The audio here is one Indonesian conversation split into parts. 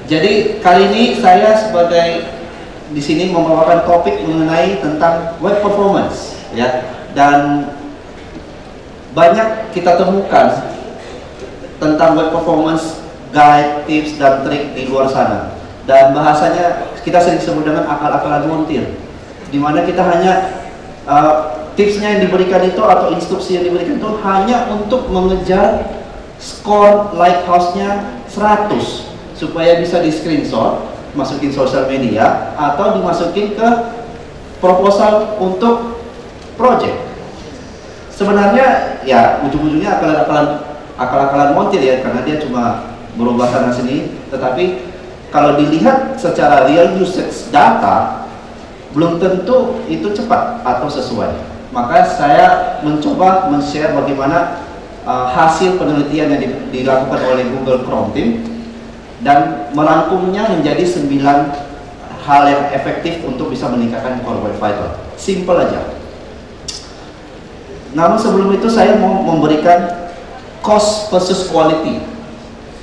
Jadi kali ini saya sebagai di sini membawakan topik mengenai tentang web performance, ya. Dan banyak kita temukan tentang web performance guide, tips dan trik di luar sana. Dan bahasanya kita sering sebut dengan akal-akalan montir, di mana kita hanya tipsnya yang diberikan itu atau instruksi yang diberikan itu hanya untuk mengejar skor lighthouse-nya 100 supaya bisa di screenshot, masukin sosial media atau dimasukin ke proposal untuk project. Sebenarnya ya ujung-ujungnya akal-akalan montir ya, karena dia cuma berubah sana sini. Tetapi kalau dilihat secara real usage data, belum tentu itu cepat atau sesuai. Maka saya mencoba men-share bagaimana hasil penelitian yang dilakukan oleh Google Chrome Team dan merangkumnya menjadi 9 hal yang efektif untuk bisa meningkatkan Core Web Vital. Simple aja. Namun sebelum itu saya mau memberikan cost versus quality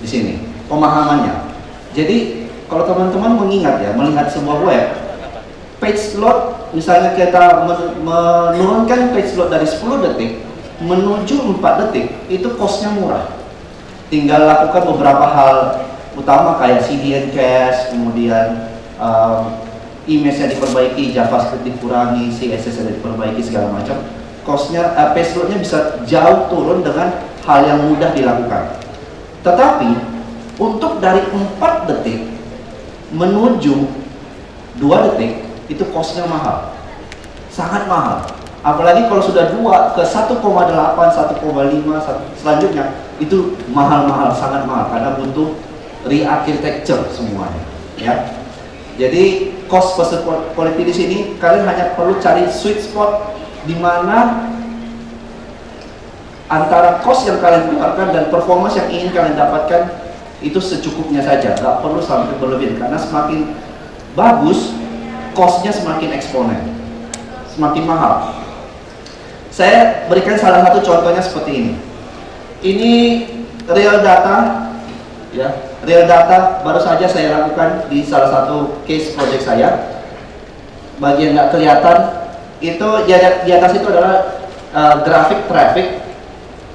di sini, pemahamannya. Jadi kalau teman-teman mengingat ya, melihat sebuah web, page load, misalnya kita menurunkan page load dari 10 detik menuju 4 detik, itu costnya murah. Tinggal lakukan beberapa hal utama kayak CDN cache, kemudian image yang diperbaiki, JavaScript dikurangi, CSS yang diperbaiki, segala macam. Costnya, page loadnya bisa jauh turun dengan hal yang mudah dilakukan. Tetapi untuk dari 4 detik menuju 2 detik itu costnya mahal, sangat mahal. Apalagi kalau sudah 2 ke 1,8, 1,5 selanjutnya itu mahal-mahal, sangat mahal karena butuh re-architecture semuanya, ya. Jadi cost versus quality di sini kalian hanya perlu cari sweet spot di mana antara cost yang kalian keluarkan dan performance yang ingin kalian dapatkan itu secukupnya saja, nggak perlu sampai berlebihan, karena semakin bagus costnya semakin eksponen, semakin mahal. Saya berikan salah satu contohnya seperti ini. Ini real data, ya, real data baru saja saya lakukan di salah satu case project saya. Bagi yang nggak kelihatan, itu di atas itu adalah grafik traffic.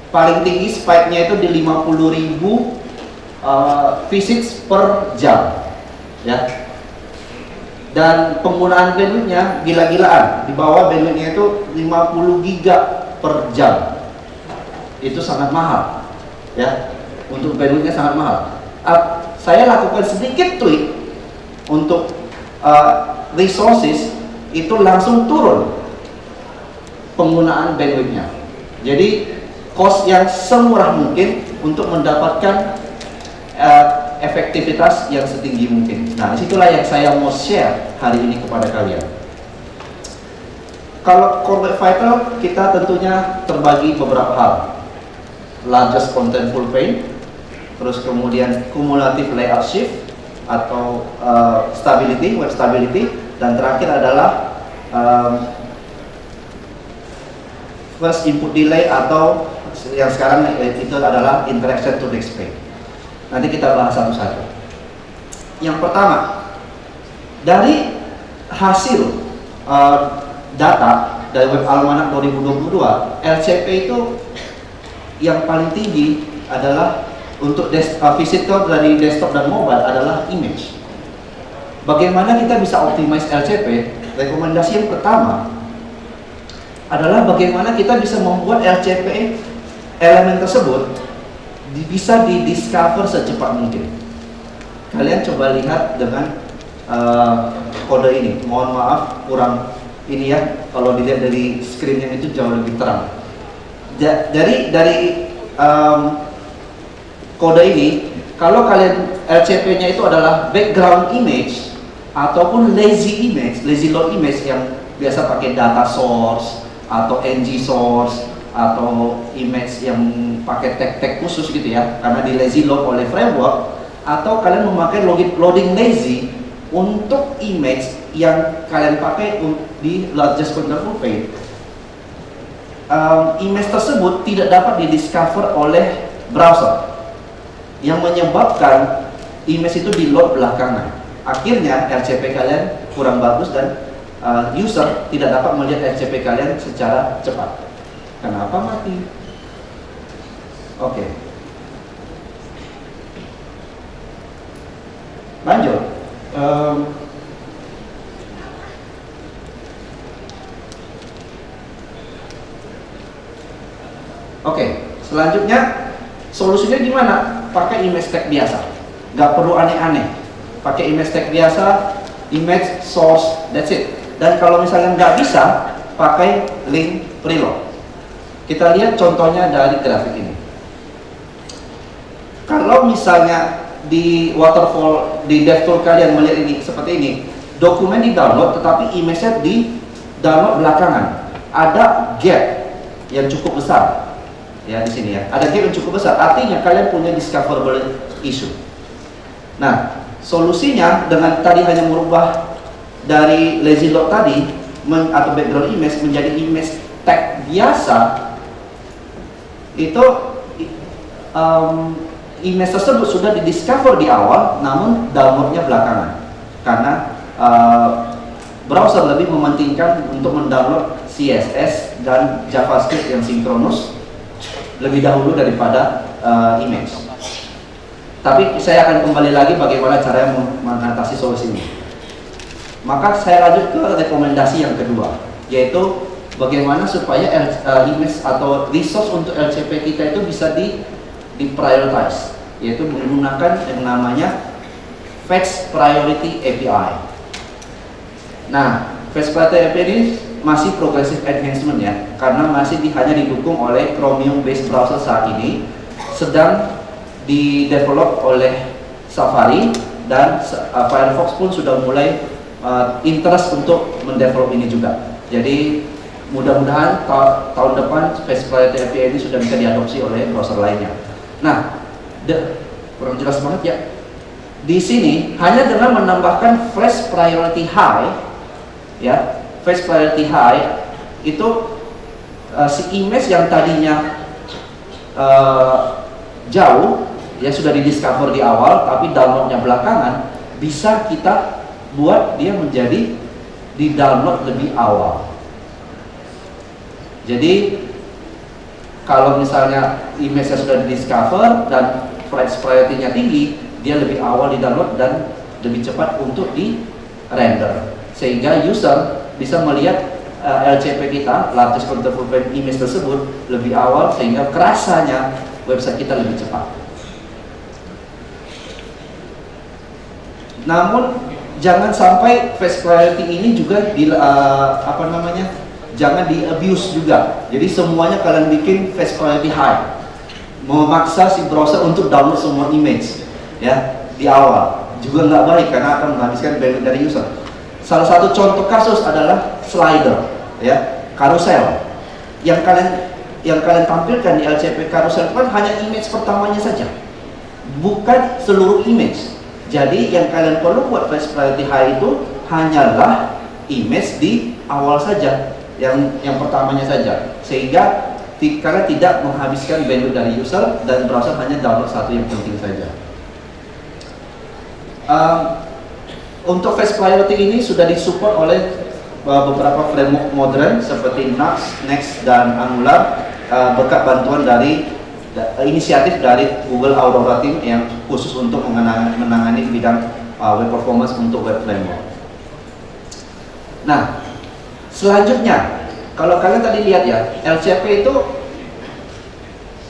Paling tinggi spike-nya itu di 50.000 visits per jam, ya. Dan penggunaan bandwidth-nya gila-gilaan, di bawah bandwidth-nya itu 50 giga per jam. Itu sangat mahal, ya. Untuk bandwidth-nya sangat mahal. Saya lakukan sedikit tweak untuk resources, itu langsung turun penggunaan bandwidth-nya. Jadi cost yang semurah mungkin untuk mendapatkan efektivitas yang setinggi mungkin. Nah, disitulah yang saya mau share hari ini kepada kalian. Kalau Core Web Vital, kita tentunya terbagi beberapa hal. Largest Contentful Pane, terus kemudian Cumulative Layout Shift atau Stability, Web Stability, dan terakhir adalah First Input Delay atau yang sekarang itu adalah Interaction to Next Page. Nanti kita bahas satu-satu. Yang pertama, dari hasil data dari Web Almanac 2022, LCP itu yang paling tinggi adalah untuk visitor dari desktop dan mobile adalah image. Bagaimana kita bisa optimize LCP? Rekomendasi yang pertama adalah bagaimana kita bisa membuat LCP elemen tersebut bisa di-discover secepat mungkin. Kalian coba lihat dengan kode ini. Mohon maaf kurang ini ya, kalau dilihat dari screen-nya itu jauh lebih terang. Dari kode ini, kalau kalian LCP-nya itu adalah background image ataupun lazy image, lazy load image yang biasa pakai data source atau ng source atau image yang pakai tag-tag khusus gitu ya, karena di lazy load oleh framework, atau kalian memakai loading lazy untuk image yang kalian pakai di largest contentful pane. Image tersebut tidak dapat didiscover oleh browser, yang menyebabkan image itu di load belakangan. Akhirnya RCP kalian kurang bagus dan user tidak dapat melihat RCP kalian secara cepat. Kenapa mati? Oke. Lanjut. Oke, selanjutnya solusinya gimana? Pakai image tag biasa, nggak perlu aneh-aneh. Pakai image tag biasa, image source, that's it. Dan kalau misalnya nggak bisa, pakai link preload. Kita lihat contohnya dari grafik ini. Kalau misalnya di waterfall, di DevTools kalian melihat ini seperti ini, dokumen di download, tetapi image-nya di download belakangan. Ada gap yang cukup besar. Ya, di sini ya, ada gap yang cukup besar, artinya kalian punya discoverable issue. Nah, solusinya dengan tadi hanya merubah dari lazy load tadi atau background image menjadi image tag biasa, itu image tersebut sudah didiscover di awal, namun downloadnya belakangan, karena browser lebih mementingkan untuk mendownload CSS dan JavaScript yang sinkronus lebih dahulu daripada image. Tapi saya akan kembali lagi bagaimana cara mengatasi solusi ini. Maka saya lanjut ke rekomendasi yang kedua, yaitu bagaimana supaya image atau resource untuk LCP kita itu bisa di-prioritize, yaitu menggunakan yang namanya Fetch Priority API. Nah, Fetch Priority API ini masih progressive enhancement ya, karena masih hanya didukung oleh Chromium based browser saat ini, sedang di-develop oleh Safari, dan Firefox pun sudah mulai interest untuk mendevelop ini juga. Jadi mudah-mudahan tahun depan Fetch Priority API ini sudah bisa diadopsi oleh browser lainnya. Nah, kurang jelas banget ya. Di sini hanya dengan menambahkan Fetch Priority High, ya. Fetch Priority High itu si image yang tadinya jauh, ya sudah didiscover di awal, tapi downloadnya belakangan, bisa kita buat dia menjadi di download lebih awal. Jadi kalau misalnya image-nya sudah didiscover dan Fetch Priority-nya tinggi, dia lebih awal di download dan lebih cepat untuk di render, sehingga user bisa melihat LCP kita, Largest Countable Point Image tersebut lebih awal, sehingga kerasanya website kita lebih cepat. Namun jangan sampai Fetch Priority ini juga jangan di abuse juga. Jadi semuanya kalian bikin Fetch Priority High, memaksa si browser untuk download semua image ya di awal, juga nggak baik karena akan menghabiskan bandwidth dari user. Salah satu contoh kasus adalah slider, ya, karusel. Yang kalian tampilkan di LCP karusel kan hanya image pertamanya saja, bukan seluruh image. Jadi yang kalian perlu buat Fetch Priority High itu hanyalah image di awal saja, yang pertamanya saja, sehingga kalian tidak menghabiskan bandwidth dari user dan browser hanya download satu yang penting saja. Untuk Fetch Priority ini sudah disupport oleh beberapa framework modern seperti Nuxt, Next, dan Angular, berkat bantuan dari inisiatif dari Google Aurora Team yang khusus untuk menangani bidang web performance untuk web framework. Nah, selanjutnya, kalau kalian tadi lihat ya, LCP itu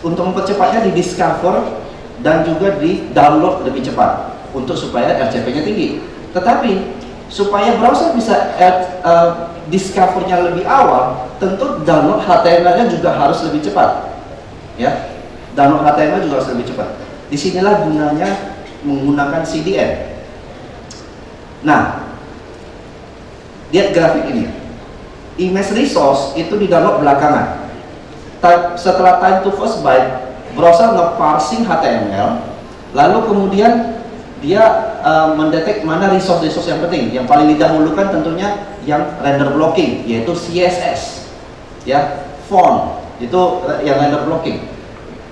untuk mempercepatnya di discover dan juga di download lebih cepat untuk supaya LCP-nya tinggi. Tetapi supaya browser bisa discover-nya lebih awal, tentu download HTML-nya juga harus lebih cepat. Ya, download HTML juga harus lebih cepat. Disinilah gunanya menggunakan CDN. Nah, lihat grafik ini. Image resource itu di download belakangan. Setelah time to first byte, browser nge-parsing HTML, lalu kemudian dia mendetek mana resource yang penting. Yang paling didahulukan tentunya yang render blocking, yaitu CSS, ya, font itu yang render blocking.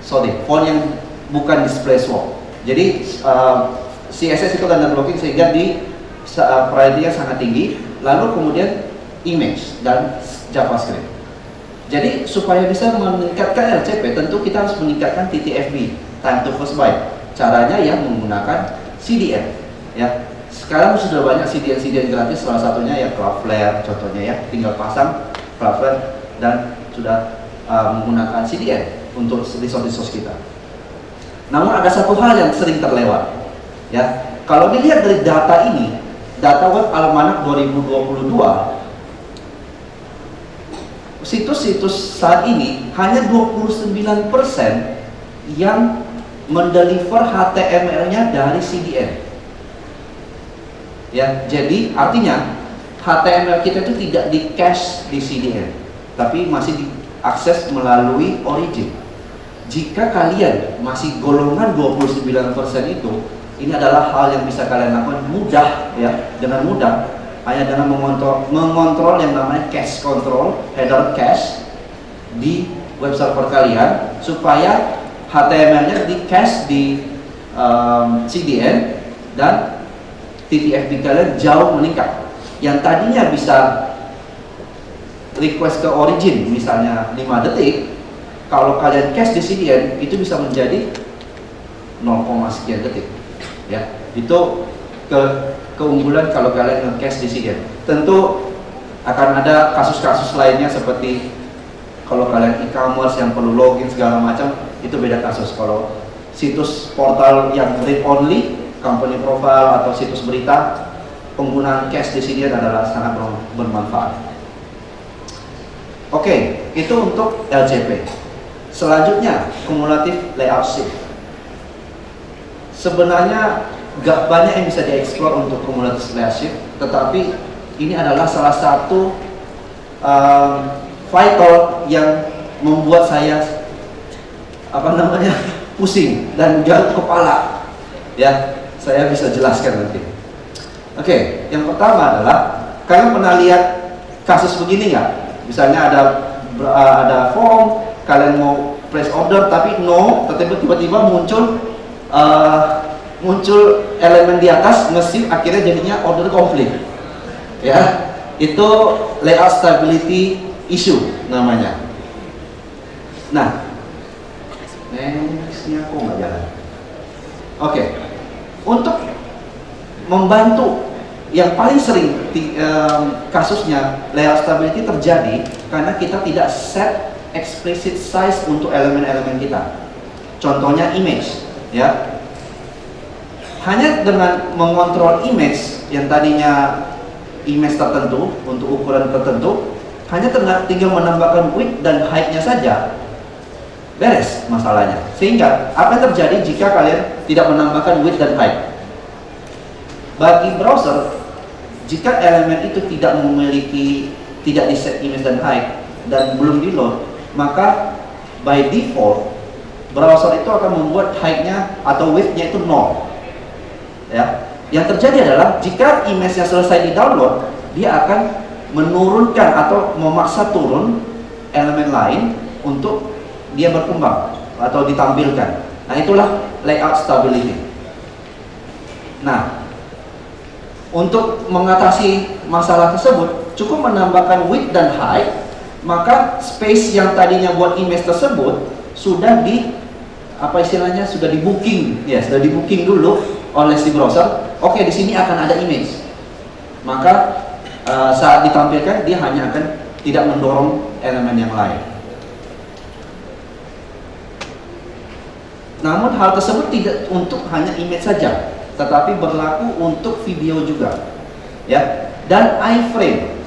Font yang bukan display swap. Jadi CSS itu render blocking sehingga di priority-nya sangat tinggi. Lalu kemudian image dan JavaScript. Jadi supaya bisa meningkatkan LCP, tentu kita harus meningkatkan TTFB, time to first byte. Caranya ya menggunakan CDN. Ya, sekarang sudah banyak CDN gratis, salah satunya ya Cloudflare contohnya ya, tinggal pasang Cloudflare dan sudah menggunakan CDN untuk resource kita. Namun ada satu hal yang sering terlewat, ya. Kalau dilihat dari data ini, data Web Almanac 2022, situs-situs saat ini hanya 29% yang mendeliver HTML-nya dari CDN. Ya, jadi artinya HTML kita itu tidak di cache di CDN, tapi masih diakses melalui origin. Jika kalian masih golongan 29% itu, ini adalah hal yang bisa kalian lakukan mudah ya, dengan mudah hanya dengan mengontrol yang namanya cache control, header cache di web server kalian supaya HTML-nya di cache di CDN dan TTFB kalian jauh meningkat. Yang tadinya bisa request ke origin misalnya 5 detik, kalau kalian cache di CDN itu bisa menjadi 0, sekian detik. Ya, itu keunggulan kalau kalian nge-cache di CDN. Tentu akan ada kasus-kasus lainnya seperti kalau kalian e-commerce yang perlu login segala macam, itu beda kasus. Kalau situs portal yang read only, company profile atau situs berita, penggunaan cache di CDN adalah sangat bermanfaat. Oke, itu untuk LCP. Selanjutnya, cumulative layout shift. Sebenarnya gak banyak yang bisa dieksplor untuk cumulative layout shift, tetapi ini adalah salah satu vital yang membuat saya pusing dan garuk kepala. Ya, saya bisa jelaskan nanti. Oke, yang pertama adalah kalian pernah lihat kasus begini nggak? Misalnya ada form, kalian mau place order tapi tiba-tiba muncul elemen di atas nge-shift, akhirnya jadinya order konflik. Ya, itu layout stability issue namanya. Nah, nextnya kok nggak jalan. Oke, untuk membantu yang paling sering kasusnya layout stability terjadi karena kita tidak set explicit size untuk elemen-elemen kita. Contohnya image, ya. Hanya dengan mengontrol image yang tadinya image tertentu untuk ukuran tertentu, hanya tinggal menambahkan width dan height-nya saja, beres masalahnya. Sehingga apa yang terjadi jika kalian tidak menambahkan width dan height? Bagi browser, jika elemen itu tidak di set image dan height dan belum di load, maka by default browser itu akan membuat height-nya atau width-nya itu 0. Ya, yang terjadi adalah jika image-nya selesai di download, dia akan menurunkan atau memaksa turun elemen lain untuk dia berkembang atau ditampilkan. Nah, itulah layout stability. Nah, untuk mengatasi masalah tersebut, cukup menambahkan width dan height, maka space yang tadinya buat image tersebut sudah sudah di booking, ya, sudah di booking dulu oleh si browser. Oke, di sini akan ada image. Maka saat ditampilkan dia hanya akan tidak mendorong elemen yang lain. Namun hal tersebut tidak untuk hanya image saja, tetapi berlaku untuk video juga. Ya, dan iframe.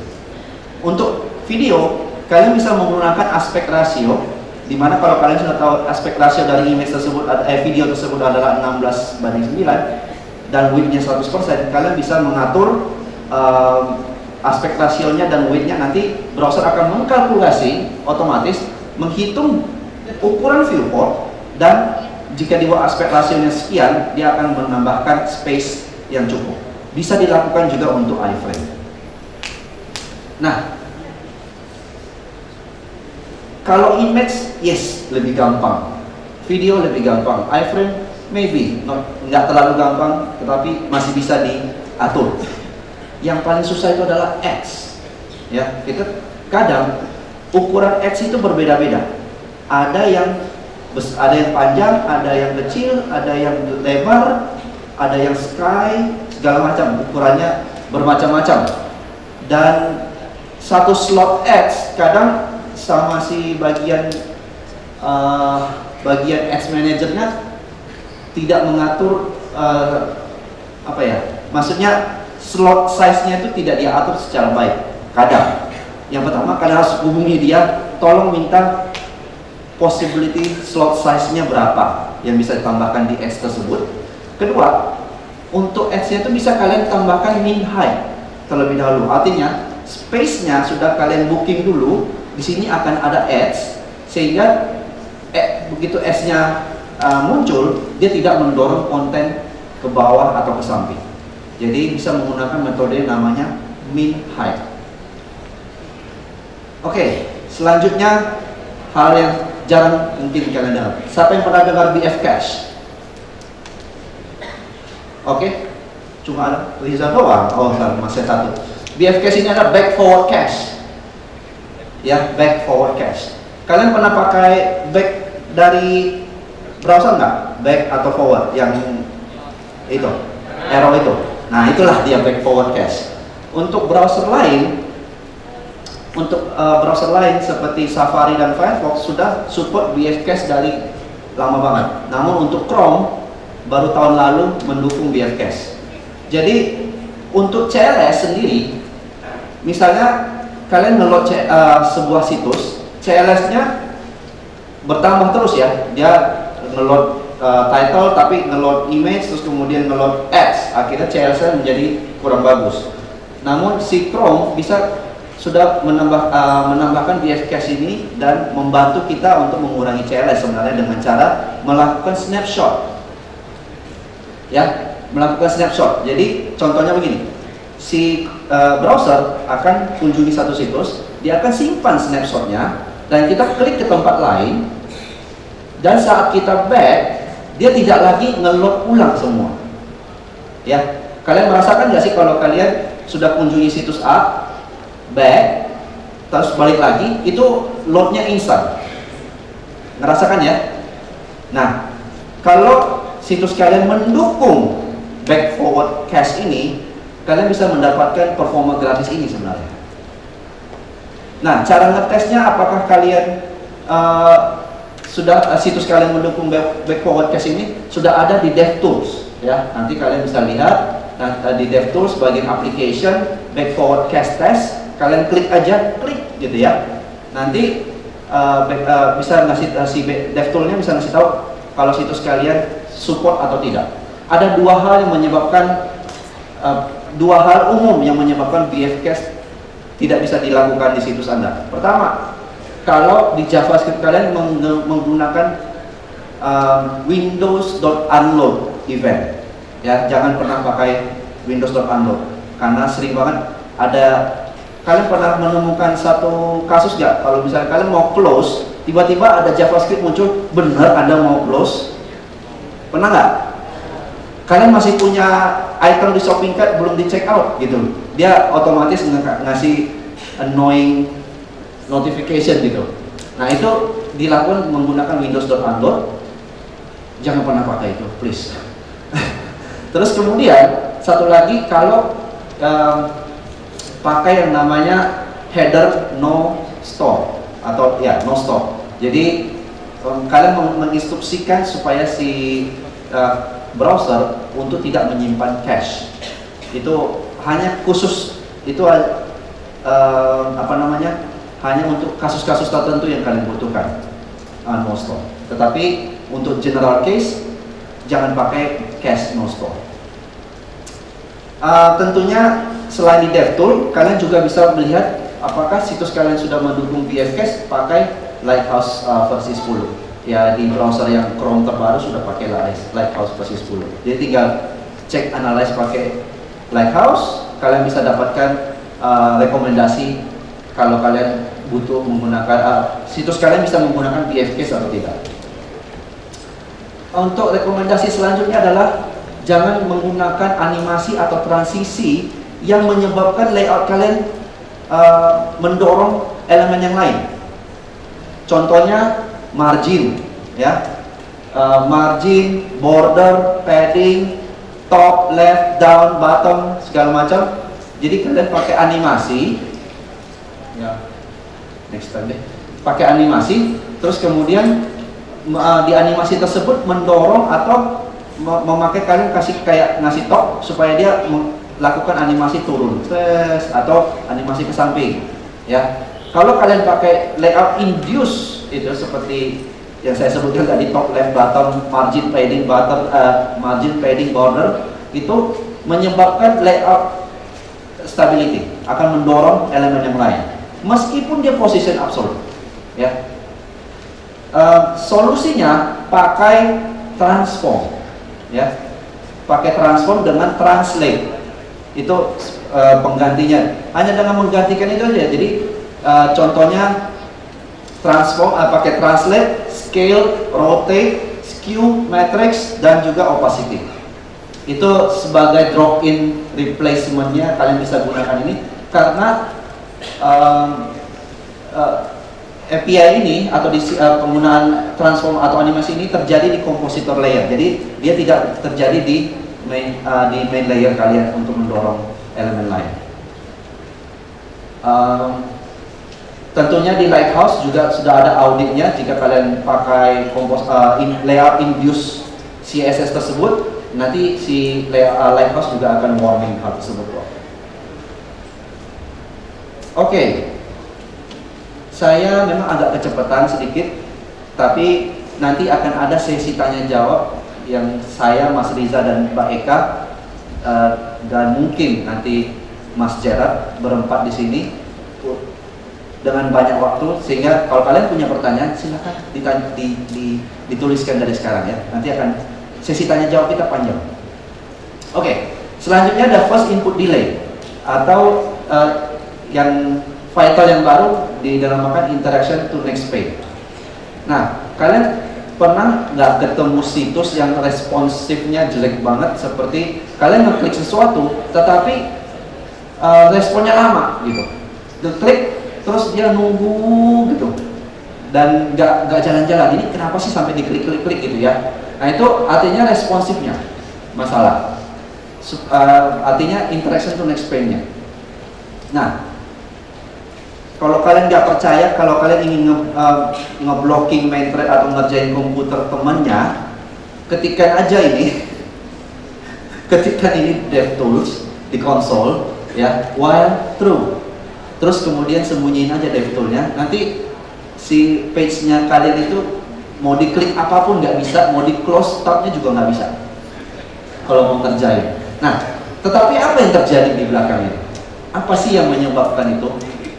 Untuk video, kalian bisa menggunakan aspect ratio, di mana kalau kalian sudah tahu aspect ratio dari image tersebut, video tersebut adalah 16:9 dan width-nya 100%, kalian bisa mengatur aspek rasionya dan width-nya. Nanti browser akan mengkalkulasi otomatis, menghitung ukuran viewport, dan jika dibuat aspek rasionya sekian, dia akan menambahkan space yang cukup. Bisa dilakukan juga untuk iframe. Nah, kalau image, yes, lebih gampang. Video lebih gampang. Iframe maybe nggak terlalu gampang, tetapi masih bisa diatur. Yang paling susah itu adalah ads. Ya, kita kadang ukuran ads itu berbeda-beda. Ada yang panjang, ada yang kecil, ada yang lebar, ada yang sky, segala macam, ukurannya bermacam-macam. Dan satu slot ads kadang sama si bagian ads manajernya tidak mengatur maksudnya slot size-nya itu tidak diatur secara baik. Kadang yang pertama kalian harus hubungi dia, tolong minta possibility slot size-nya berapa yang bisa ditambahkan di ads tersebut. Kedua, untuk ads-nya itu bisa kalian tambahkan min high terlebih dahulu. Artinya space-nya sudah kalian booking dulu, di sini akan ada ads, sehingga begitu ads-nya muncul, dia tidak mendorong konten ke bawah atau ke samping. Jadi bisa menggunakan metode namanya min high. Oke, selanjutnya hal yang jarang mungkin kalian dengar. Siapa yang pernah dengar BF Cash? Oke, cuma ada Riza doang. Oh, masih satu. BF Cash ini adalah back forward cash. Ya, back forward cash. Kalian pernah pakai back dari browser nggak? Back atau forward yang itu, arrow itu. Nah, itulah dia back forward cache. Untuk browser lain, seperti Safari dan Firefox sudah support BF Cache dari lama banget. Namun untuk Chrome baru tahun lalu mendukung BF Cache. Jadi untuk CLS sendiri, misalnya kalian ngeload sebuah situs, CLS-nya bertambah terus ya. Dia ngeload title tapi ngeload image, terus kemudian ngeload ads, akhirnya CLS menjadi kurang bagus. Namun si Chrome sudah menambahkan BF Cache ini dan membantu kita untuk mengurangi CLS sebenarnya dengan cara melakukan snapshot. Ya, melakukan snapshot. Jadi contohnya begini, si browser akan kunjungi satu situs, dia akan simpan snapshotnya dan kita klik ke tempat lain, dan saat kita back, dia tidak lagi nge-load ulang semua. Ya, kalian merasakan nggak sih kalau kalian sudah kunjungi situs A, back, terus balik lagi, itu loadnya instan. Ngerasakan ya? Nah, kalau situs kalian mendukung back forward cache ini, kalian bisa mendapatkan performa gratis ini sebenarnya. Nah, cara ngetesnya apakah kalian situs kalian mendukung back forward cache ini sudah ada di DevTools ya. Nanti kalian bisa lihat di DevTools bagian application back forward cache test, kalian klik gitu ya. Nanti bisa ngasih si DevToolsnya bisa ngasih tahu kalau situs kalian support atau tidak. Ada dua hal umum yang menyebabkan BF Cache tidak bisa dilakukan di situs Anda. Pertama, kalau di JavaScript kalian menggunakan Windows.unload event, ya jangan pernah pakai Windows.unload karena sering banget kalian pernah menemukan satu kasus nggak? Kalau misalnya kalian mau close, tiba-tiba ada JavaScript muncul, benar Anda mau close? Pernah nggak? Kalian masih punya item di shopping cart belum di check out gitu, dia otomatis ngasih annoying notification gitu. Nah, itu dilakukan menggunakan Windows.unload. Jangan pernah pakai itu, please. Terus kemudian satu lagi, kalau pakai yang namanya header no store atau ya no store. Jadi kalian menginstruksikan supaya si browser untuk tidak menyimpan cache. Itu hanya khusus, itu hanya untuk kasus-kasus tertentu yang kalian butuhkan no store. Tetapi untuk general case jangan pakai cache no store. Tentunya selain di DevTool, kalian juga bisa melihat apakah situs kalian sudah mendukung BF Cache pakai Lighthouse versi 10. Ya, di browser yang Chrome terbaru sudah pakai Lighthouse versi 10. Jadi tinggal cek analyze pakai Lighthouse, kalian bisa dapatkan rekomendasi kalau kalian butuh menggunakan situs kalian bisa menggunakan BF Cache atau tidak. Untuk rekomendasi selanjutnya adalah jangan menggunakan animasi atau transisi yang menyebabkan layout kalian mendorong elemen yang lain. Contohnya margin, ya, margin, border, padding, top, left, down, bottom, segala macam. Jadi kalian pakai animasi, ya, next time deh, pakai animasi, terus kemudian di animasi tersebut mendorong atau memakai kalian kayak ngasih top supaya dia melakukan animasi turun, atau animasi ke samping, ya. Kalau kalian pakai layout induce itu seperti yang saya sebutkan tadi, top, left, bottom, margin, padding, border, itu menyebabkan layout stability, akan mendorong elemen yang lain meskipun dia position absolute, ya. Solusinya pakai transform, ya, pakai transform dengan translate, itu penggantinya. Hanya dengan menggantikan itu aja. Jadi contohnya transform, pakai translate, scale, rotate, skew, matrix, dan juga opacity. Itu sebagai drop-in replacementnya kalian bisa gunakan ini, karena API ini atau penggunaan transform atau animasi ini terjadi di compositor layer. Jadi dia tidak terjadi di main layer kalian untuk mendorong elemen lain. Tentunya di Lighthouse juga sudah ada auditnya. Jika kalian pakai layout induce CSS tersebut, nanti si Lighthouse juga akan warning hal tersebut. Oke. Saya memang agak kecepatan sedikit, tapi nanti akan ada sesi tanya jawab yang saya, Mas Riza, dan Mbak Eka, dan mungkin nanti Mas Gerard berempat di sini dengan banyak waktu, sehingga kalau kalian punya pertanyaan silakan dituliskan dari sekarang, ya. Nanti akan sesi tanya jawab kita panjang. Oke, selanjutnya ada first input delay atau yang vital yang baru dinamakan interaction to next page. Nah, kalian pernah nggak ketemu situs yang responsifnya jelek banget, seperti kalian ngeklik sesuatu tetapi responnya lama gitu, ngeklik terus dia nunggu gitu dan nggak jalan-jalan. Ini kenapa sih sampai diklik-klik gitu, ya? Nah, itu artinya responsifnya masalah, artinya interaction to next page-nya. Nah, kalau kalian nggak percaya, kalau kalian ingin ngeblocking main thread atau ngerjain komputer temennya, ketikkan aja ini, ketikkan ini DevTools di konsol, ya, while true, terus kemudian sembunyiin aja DevToolsnya. Nanti si page-nya kalian itu mau diklik apapun nggak bisa, mau di close tabnya juga nggak bisa kalau mau ngerjain. Nah, tetapi apa yang terjadi di belakang ini? Apa sih yang menyebabkan itu?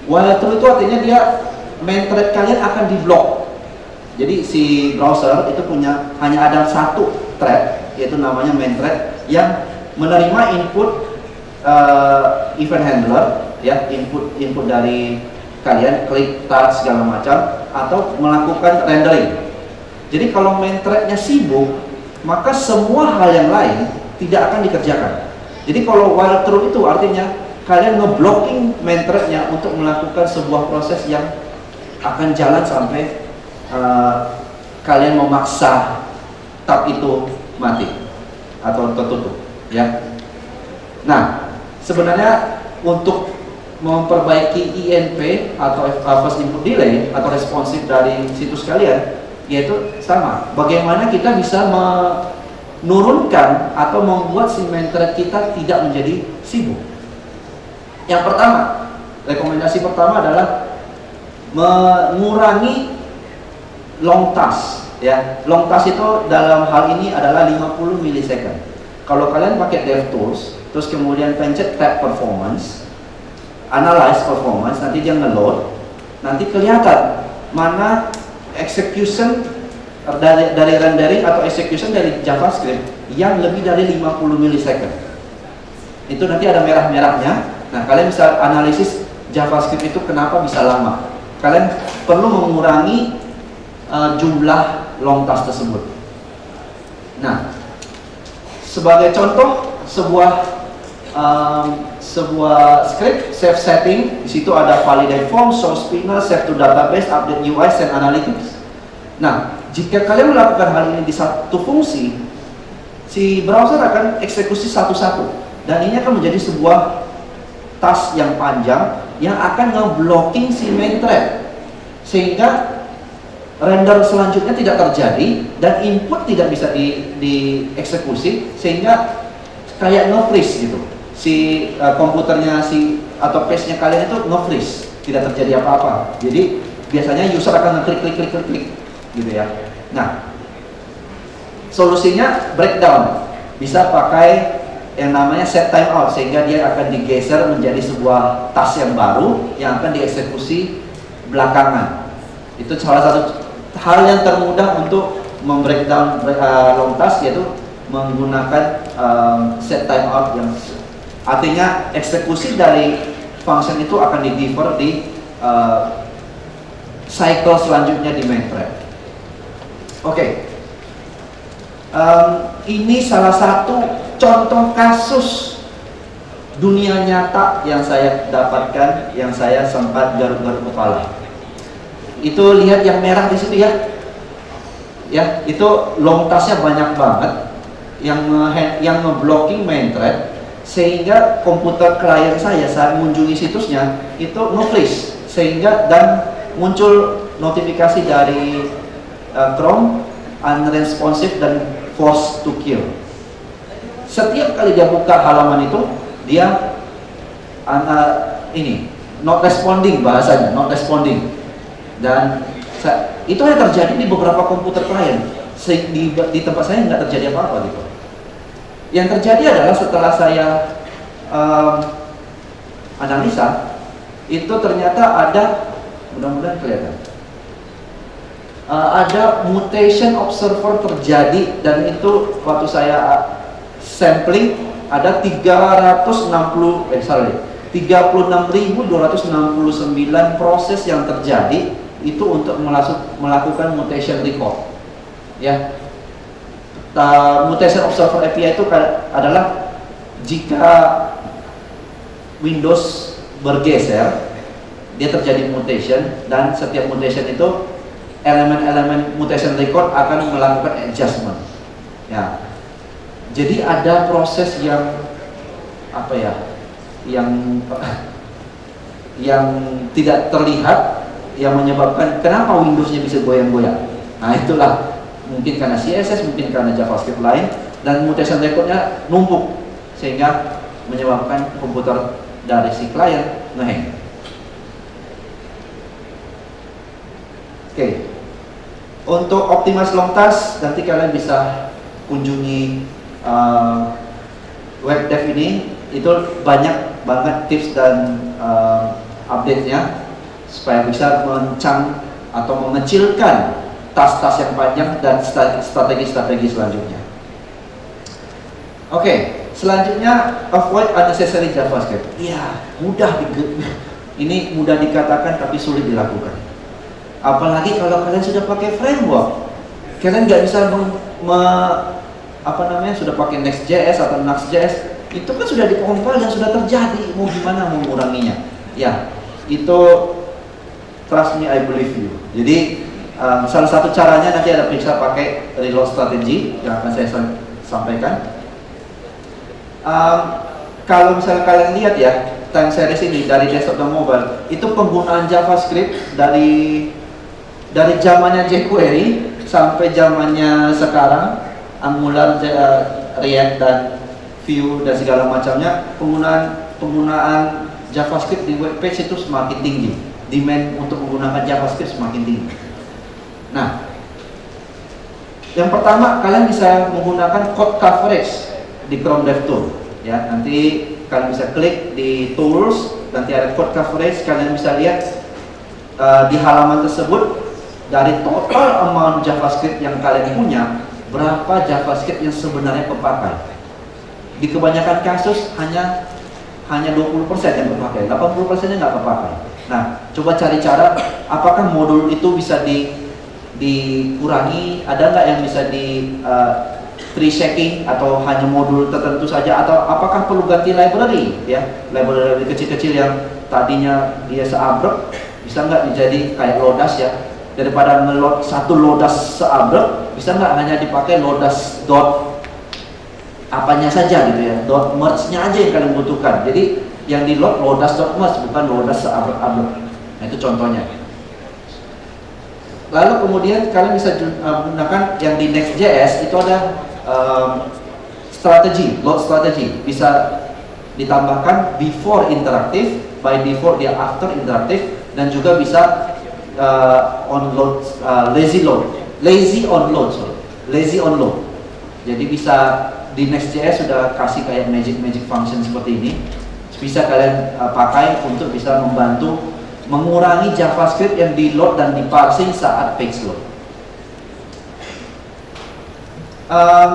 While true itu artinya dia main thread kalian akan diblok. Jadi si browser itu hanya ada satu thread, yaitu namanya main thread, yang menerima input event handler, ya, input dari kalian, klik, touch, segala macam, atau melakukan rendering. Jadi kalau main threadnya sibuk, maka semua hal yang lain tidak akan dikerjakan. Jadi kalau while true itu artinya kalian ngeblocking main threadnya untuk melakukan sebuah proses yang akan jalan sampai kalian memaksa tab itu mati atau tertutup, ya. Nah, sebenarnya untuk memperbaiki INP atau first input delay atau responsif dari situs kalian, yaitu sama. Bagaimana kita bisa menurunkan atau membuat si main thread kita tidak menjadi sibuk. Yang pertama, rekomendasi pertama adalah mengurangi long task, ya. Long task itu dalam hal ini adalah 50 milisecond. Kalau kalian pakai DevTools, terus kemudian pencet tab performance, analyze performance, nanti dia nge-load, nanti kelihatan mana execution dari rendering atau execution dari JavaScript yang lebih dari 50 milisecond. Itu nanti ada merah-merahnya. Nah, kalian bisa analisis JavaScript itu kenapa bisa lama. Kalian perlu mengurangi jumlah long task tersebut. Nah, sebagai contoh sebuah script save setting, di situ ada validate form, show spinner, save to database, update UI, send analytics. Nah, jika kalian melakukan hal ini di satu fungsi, si browser akan eksekusi satu-satu, dan ini akan menjadi sebuah task yang panjang yang akan nge-blocking si main thread, sehingga render selanjutnya tidak terjadi dan input tidak bisa dieksekusi, sehingga kayak nge-freeze gitu. Si komputernya atau page-nya kalian itu nge-freeze, tidak terjadi apa-apa. Jadi biasanya user akan ngeklik gitu ya. Nah, solusinya breakdown, bisa pakai yang namanya set timeout, sehingga dia akan digeser menjadi sebuah task yang baru yang akan dieksekusi belakangan. Itu salah satu hal yang termudah untuk membreakdown long task, yaitu menggunakan set timeout, yang artinya eksekusi dari function itu akan di-defer di cycle selanjutnya di main thread. Oke. Ini salah satu contoh kasus dunia nyata yang saya dapatkan, yang saya sempat garuk-garuk kepala. Itu lihat yang merah di situ ya. Ya, itu long task-nya banyak banget yang nge-blocking main thread, sehingga komputer klien saya saat mengunjungi situsnya itu nge-freeze, sehingga dan muncul notifikasi dari Chrome unresponsive dan forced to kill. Setiap kali dia buka halaman itu, dia not responding, bahasanya not responding. Dan itu yang terjadi di beberapa komputer klien. Di tempat saya nggak terjadi apa-apa gitu. Yang terjadi adalah setelah saya analisa, itu ternyata ada, mudah-mudahan kelihatan, ada mutation observer terjadi, dan itu waktu saya sampling ada 36.269 proses yang terjadi itu untuk melakukan mutation record. Ya, mutation observer API itu adalah jika Windows bergeser, dia terjadi mutation, dan setiap mutation itu elemen-elemen mutation record akan melakukan adjustment. Ya, jadi ada proses yang yang tidak terlihat, yang menyebabkan kenapa Windows-nya bisa goyang-goyang. Nah, itulah mungkin karena CSS, mungkin karena JavaScript lain, dan mutation record-nya numpuk sehingga menyebabkan komputer dari si klien ngehang. Oke. Untuk optimize long task, nanti kalian bisa kunjungi web dev ini. Itu banyak banget tips dan update-nya supaya bisa atau mengecilkan tas-tas yang panjang dan strategi-strategi selanjutnya. Oke, selanjutnya avoid unnecessary JavaScript. Iya, ini mudah dikatakan tapi sulit dilakukan. Apalagi kalau kalian sudah pakai framework, kalian nggak bisa sudah pakai Next.js atau Nuxt.js, itu kan sudah dikompil dan sudah terjadi. Mau gimana menguranginya? Ya, itu trust me, I believe you. Jadi salah satu caranya nanti ada periksa pakai reload strategy yang akan saya sampaikan. Kalau misalnya kalian lihat ya, time series ini dari desktop dan mobile, itu penggunaan JavaScript dari zamannya jQuery sampai zamannya sekarang, Angular, React dan Vue dan segala macamnya, penggunaan JavaScript di web page itu semakin tinggi. Demand untuk menggunakan JavaScript semakin tinggi. Nah, yang pertama kalian bisa menggunakan code coverage di Chrome DevTools. Ya, nanti kalian bisa klik di Tools, nanti ada code coverage. Kalian bisa lihat di halaman tersebut dari total amount JavaScript yang kalian punya, berapa JavaScript yang sebenarnya kepakai. Di kebanyakan kasus hanya 20% yang kepakai, 80%-nya nggak kepakai. Nah, coba cari cara apakah modul itu bisa dikurangi, ada nggak yang bisa tree shaking atau hanya modul tertentu saja, atau apakah perlu ganti library ya, library kecil-kecil yang tadinya dia seabrek bisa nggak dijadi kayak Lodash ya, daripada ngeload satu Lodash seabrek bisa nggak hanya dipakai Lodash dot apanya saja gitu ya, dot merge-nya aja yang kalian butuhkan. Jadi yang di load Lodash dot merge bukan Lodash seabrek-abrek. Nah itu contohnya. Lalu kemudian kalian bisa gunakan yang di Next.js itu ada strategi, load strategi, bisa ditambahkan before interaktif, by default dia after interaktif, dan juga bisa on load, lazy on load. Jadi bisa di Next.js sudah kasih kayak magic function seperti ini, bisa kalian pakai untuk bisa membantu mengurangi JavaScript yang di load dan di parsing saat page load.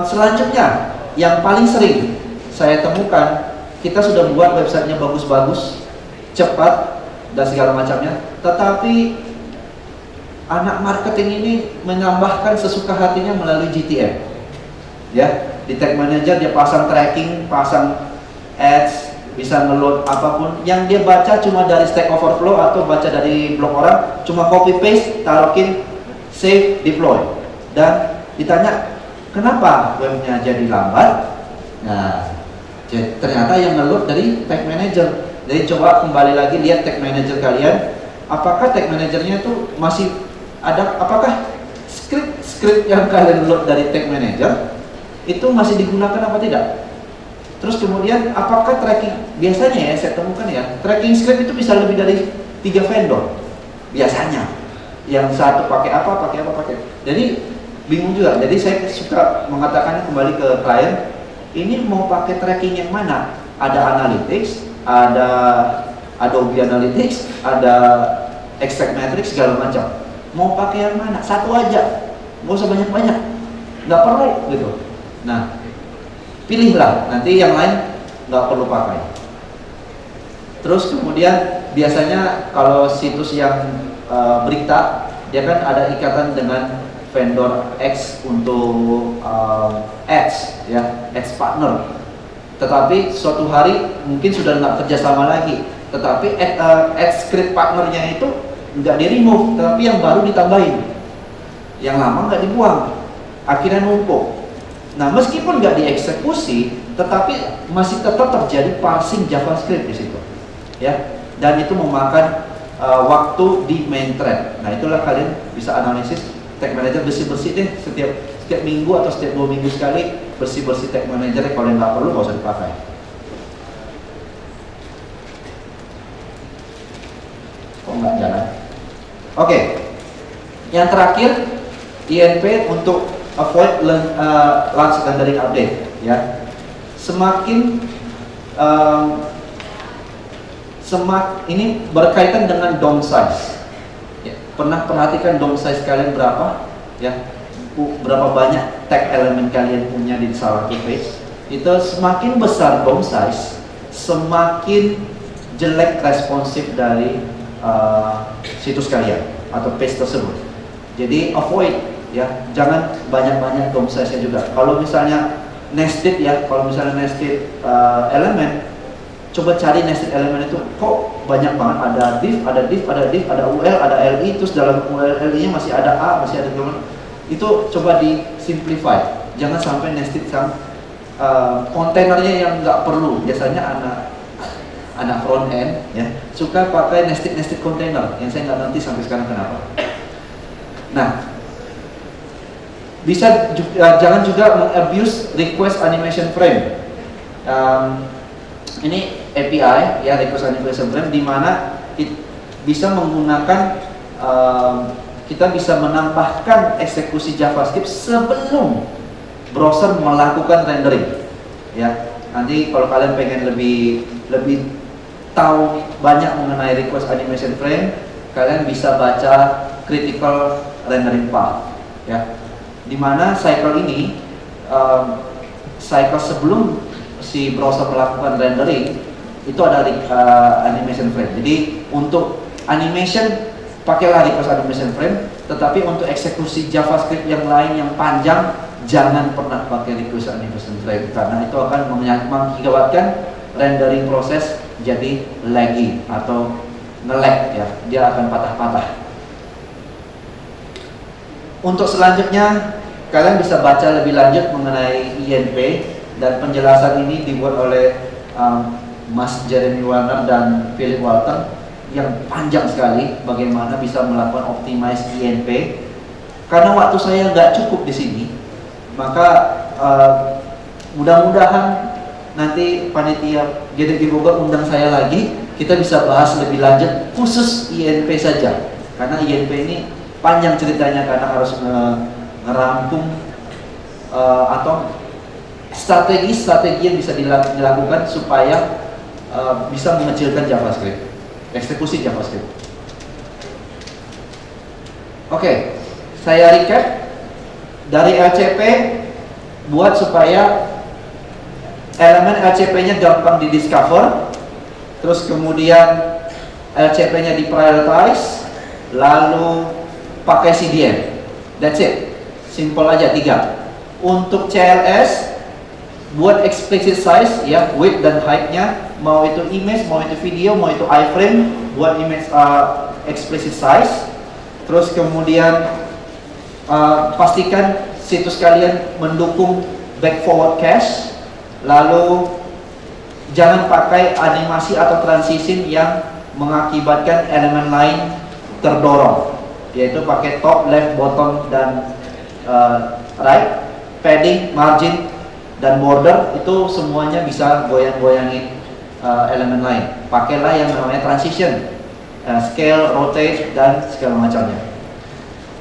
Selanjutnya, yang paling sering saya temukan, kita sudah buat websitenya bagus-bagus, cepat, dan segala macamnya, tetapi anak marketing ini menambahkan sesuka hatinya melalui GTM. Ya, di Tag Manager dia pasang tracking, pasang ads, bisa ngeload apapun yang dia baca cuma dari Stack Overflow atau baca dari blog orang, cuma copy paste, taruhin, save, deploy, dan ditanya kenapa webnya jadi lambat. Nah, ternyata yang ngeload dari Tag Manager. Jadi coba kembali lagi lihat Tag Manager kalian, apakah Tag Managernya itu masih ada, apakah script yang kalian load dari Tag Manager itu masih digunakan apa tidak? Terus kemudian apakah tracking, biasanya ya saya temukan ya, tracking script itu bisa lebih dari 3 vendor biasanya, yang satu pakai apa. Jadi bingung juga. Jadi saya suka mengatakan kembali ke klien, ini mau pakai tracking yang mana? Ada Analytics, ada Adobe Analytics, ada Extract Matrix, segala macam. Mau pakai yang mana? Satu aja, nggak usah banyak-banyak, nggak perlu gitu. Nah, pilihlah, nanti yang lain nggak perlu pakai. Terus kemudian biasanya kalau situs yang berita, dia kan ada ikatan dengan vendor X untuk ads, ya, ads partner. Tetapi suatu hari mungkin sudah nggak kerjasama lagi, tetapi ads script partnernya itu nggak di remove, tapi yang baru ditambahin, yang lama nggak dibuang, akhirnya numpuk. Nah, meskipun nggak dieksekusi, tetapi masih tetap terjadi parsing JavaScript di situ, ya. Dan itu memakan waktu di main thread. Nah, itulah kalian bisa analisis Tag Manager, bersih-bersih deh setiap minggu atau setiap 2 minggu sekali, bersih-bersih Tag Manager. Kalau yang nggak perlu nggak usah dipakai. Kok nggak jalan? Oke. Yang terakhir, INP untuk avoid large rendering update, ya. Semakin ini berkaitan dengan DOM size. Ya, pernah perhatikan DOM size kalian berapa? Ya, berapa banyak tag elemen kalian punya di salah satu page? Itu semakin besar DOM size, semakin jelek responsif dari situs kalian atau page tersebut. Jadi avoid. Ya, jangan banyak-banyak DOM size-nya juga. Kalau misalnya nested ya, kalau misalnya nested elemen, coba cari nested elemen itu kok banyak banget, ada div, ada UL, ada LI, terus dalam UL LI-nya masih ada A, masih ada gimana. Itu coba di simplify. Jangan sampai nested sama kontainernya yang nggak perlu. Biasanya anak front end ya suka pakai nested container yang saya nggak ngerti sampai sekarang kenapa. Nah, bisa jangan juga mengabuse request animation frame. Ini API ya, request animation frame, di mana bisa menggunakan kita bisa menambahkan eksekusi JavaScript sebelum browser melakukan rendering. Ya, nanti kalau kalian pengen lebih tahu banyak mengenai request animation frame, kalian bisa baca critical rendering path. Ya. Dimana cycle ini, cycle sebelum si browser melakukan rendering itu ada animation frame. Jadi untuk animation pakailah request animation frame, tetapi untuk eksekusi JavaScript yang lain yang panjang jangan pernah pakai request animation frame karena itu akan mengakibatkan rendering proses jadi laggy atau nge-lag ya, dia akan patah-patah. Untuk selanjutnya kalian bisa baca lebih lanjut mengenai INP dan penjelasan ini dibuat oleh Mas Jeremy Warner dan Philip Walton yang panjang sekali bagaimana bisa melakukan optimize INP. Karena waktu saya nggak cukup di sini, maka mudah-mudahan nanti panitia GDG Bogor undang saya lagi, kita bisa bahas lebih lanjut khusus INP saja. Karena INP ini panjang ceritanya karena harus ngerampung atau strategi yang bisa dilakukan supaya bisa mengecilkan JavaScript, eksekusi JavaScript. Oke. Saya recap dari LCP buat supaya elemen LCP-nya gampang didiscover, terus kemudian LCP-nya diprioritize, lalu pakai CDN. That's it, simple aja 3. Untuk CLS buat explicit size ya, width dan height-nya, mau itu image, mau itu video, mau itu iframe, buat image explicit size. Terus kemudian pastikan situs kalian mendukung back forward cache, lalu jangan pakai animasi atau transition yang mengakibatkan elemen lain terdorong, yaitu pakai top, left, bottom, dan right, padding, margin, dan border, itu semuanya bisa goyang-goyangin elemen lain. Pakailah yang namanya transition, scale, rotate, dan segala macamnya.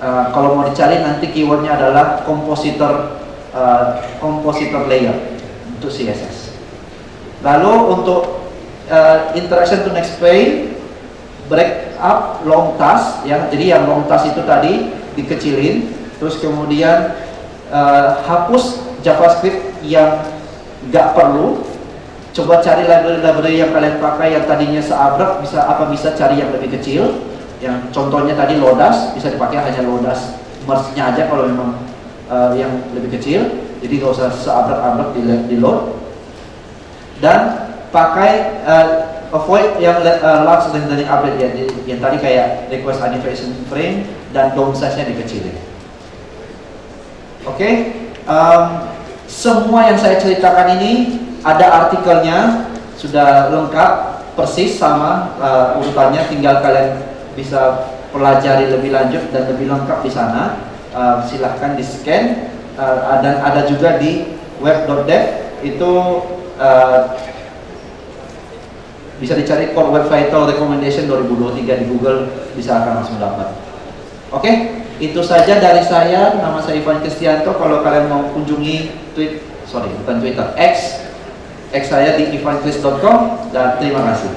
Kalau mau dicari nanti keywordnya adalah compositor layer untuk CSS. Lalu untuk interaction to next page, break up long task ya. Jadi yang long task itu tadi dikecilin, terus kemudian hapus JavaScript yang nggak perlu. Coba cari library yang kalian pakai yang tadinya seabrek, bisa cari yang lebih kecil. Yang contohnya tadi Lodash, bisa dipakai hanya Lodash merge-nya aja kalau memang yang lebih kecil, jadi nggak usah seabrek-abrek di load. Dan pakai avoid yang large rendering update ya, yang tadi kayak request animation frame dan DOM size-nya dikecilin. Oke, semua yang saya ceritakan ini ada artikelnya, sudah lengkap persis sama urutannya, tinggal kalian bisa pelajari lebih lanjut dan lebih lengkap di sana. Silahkan di scan, dan ada juga di web.dev, itu bisa dicari Core Web Vital Recommendation 2023 di Google, bisa akan langsung dapat. Oke, itu saja dari saya. Nama saya Ivan Kristianto. Kalau kalian mau kunjungi X saya di ivankris.com, dan terima kasih.